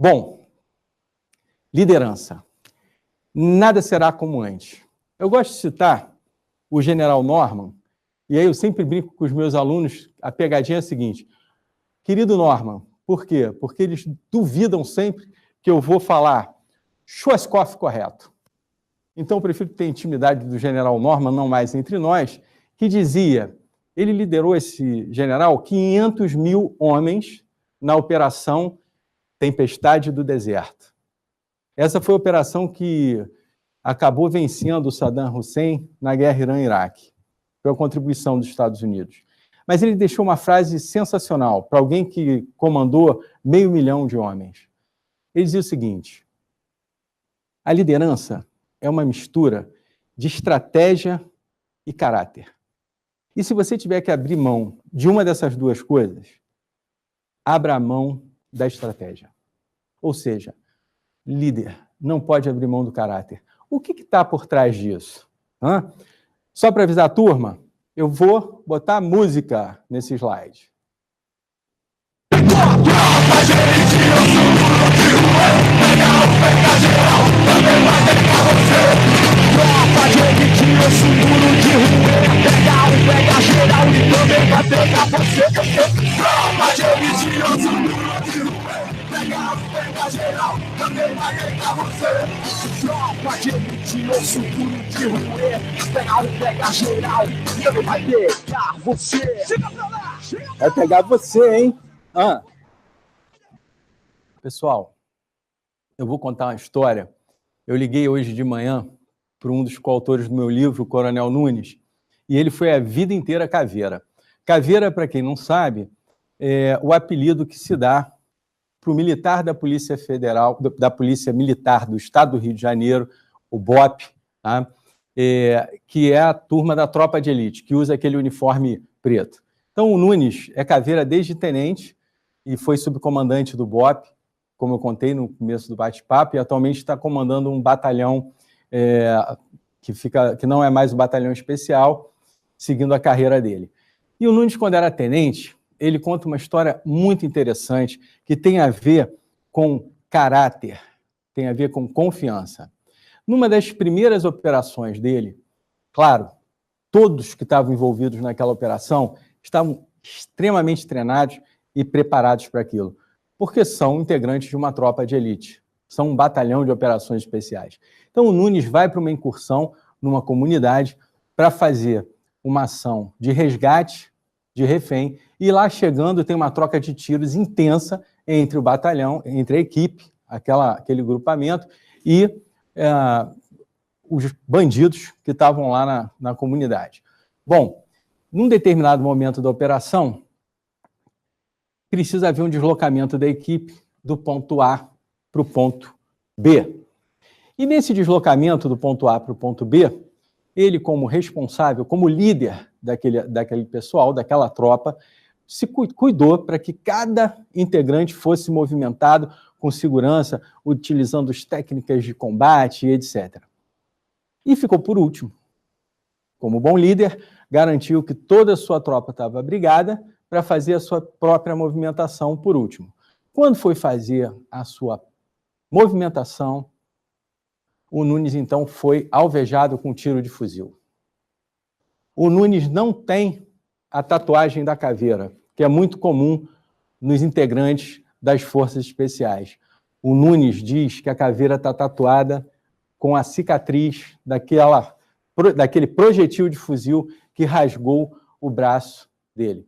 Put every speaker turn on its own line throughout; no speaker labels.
Bom, liderança. Nada será como antes. Eu gosto de citar o general Norman, e aí eu sempre brinco com os meus alunos, a pegadinha é a seguinte: querido Norman, por quê? Porque eles duvidam sempre que eu vou falar Schwarzkopf correto. Então, eu prefiro ter intimidade do general Norman, não mais entre nós, que dizia, ele liderou esse general 500 mil homens na Operação Tempestade do Deserto. Essa foi a operação que acabou vencendo o Saddam Hussein na guerra Irã-Iraque. Foi a contribuição dos Estados Unidos. Mas ele deixou uma frase sensacional para alguém que comandou 500 mil de homens. Ele dizia o seguinte: a liderança é uma mistura de estratégia e caráter. E se você tiver que abrir mão de uma dessas duas coisas, abra a mão da estratégia. Ou seja, líder não pode abrir mão do caráter. O que está por trás disso? Só para avisar a turma, eu vou botar música nesse slide. Vai pegar você, hein? Pessoal, eu vou contar uma história. Eu liguei hoje de manhã para um dos coautores do meu livro, o Coronel Nunes, e ele foi a vida inteira caveira. Caveira, para quem não sabe, é o apelido que se dá para o militar da Polícia Federal, da Polícia Militar do Estado do Rio de Janeiro, o BOP, tá? Que é a turma da tropa de elite, que usa aquele uniforme preto. Então, o Nunes é caveira desde tenente e foi subcomandante do BOP, como eu contei no começo do bate-papo, e atualmente está comandando um batalhão que não é mais o batalhão especial, seguindo a carreira dele. E o Nunes, quando era tenente, ele conta uma história muito interessante que tem a ver com caráter, tem a ver com confiança. Numa das primeiras operações dele, claro, todos que estavam envolvidos naquela operação estavam extremamente treinados e preparados para aquilo, porque são integrantes de uma tropa de elite, são um batalhão de operações especiais. Então o Nunes vai para uma incursão numa comunidade para fazer uma ação de resgate de refém, e lá chegando tem uma troca de tiros intensa entre o batalhão, entre a equipe, aquele grupamento, e os bandidos que estavam lá na comunidade. Bom, num determinado momento da operação, precisa haver um deslocamento da equipe do ponto A para o ponto B. E nesse deslocamento do ponto A para o ponto B, ele, como responsável, como líder daquele pessoal, daquela tropa, se cuidou para que cada integrante fosse movimentado com segurança, utilizando as técnicas de combate, etc. E ficou por último. Como bom líder, garantiu que toda a sua tropa estava abrigada para fazer a sua própria movimentação por último. Quando foi fazer a sua movimentação, o Nunes, então, foi alvejado com um tiro de fuzil. O Nunes não tem a tatuagem da caveira, que é muito comum nos integrantes das forças especiais. O Nunes diz que a caveira está tatuada com a cicatriz daquele projetil de fuzil que rasgou o braço dele.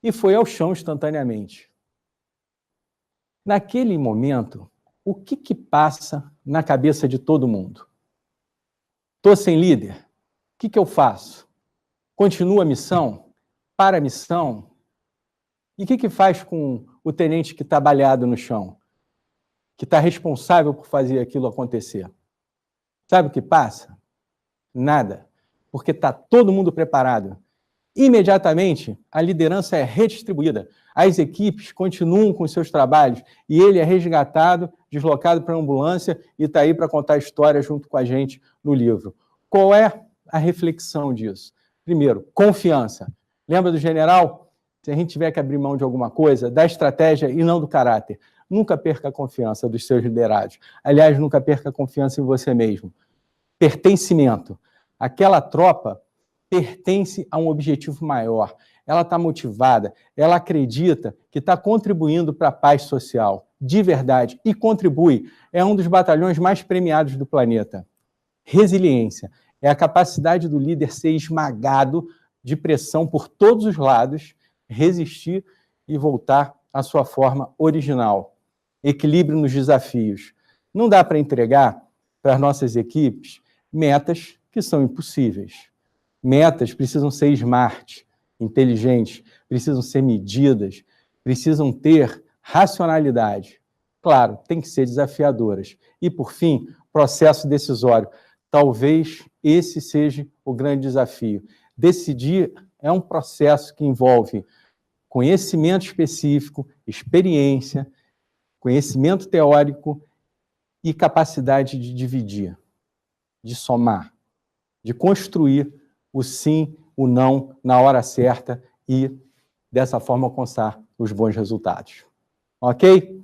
E foi ao chão instantaneamente. Naquele momento, o que passa na cabeça de todo mundo? Estou sem líder? O que eu faço? Continuo a missão? Para a missão? E o que faz com o tenente que está baleado no chão? Que está responsável por fazer aquilo acontecer? Sabe o que passa? Nada. Porque está todo mundo preparado. Imediatamente, a liderança é redistribuída. As equipes continuam com seus trabalhos e ele é resgatado, deslocado para a ambulância e está aí para contar a história junto com a gente no livro. Qual é a reflexão disso? Primeiro, confiança. Lembra do general? Se a gente tiver que abrir mão de alguma coisa, da estratégia e não do caráter. Nunca perca a confiança dos seus liderados. Aliás, nunca perca a confiança em você mesmo. Pertencimento. Aquela tropa pertence a um objetivo maior. Ela está motivada, ela acredita que está contribuindo para a paz social, de verdade, e contribui. É um dos batalhões mais premiados do planeta. Resiliência é a capacidade do líder ser esmagado de pressão por todos os lados, resistir e voltar à sua forma original. Equilíbrio nos desafios. Não dá para entregar para as nossas equipes metas que são impossíveis. Metas precisam ser smart, inteligentes, precisam ser medidas, precisam ter racionalidade. Claro, tem que ser desafiadoras. E, por fim, processo decisório. Talvez esse seja o grande desafio. Decidir é um processo que envolve conhecimento específico, experiência, conhecimento teórico e capacidade de dividir, de somar, de construir o sim, o não, na hora certa e, dessa forma, alcançar os bons resultados. Ok?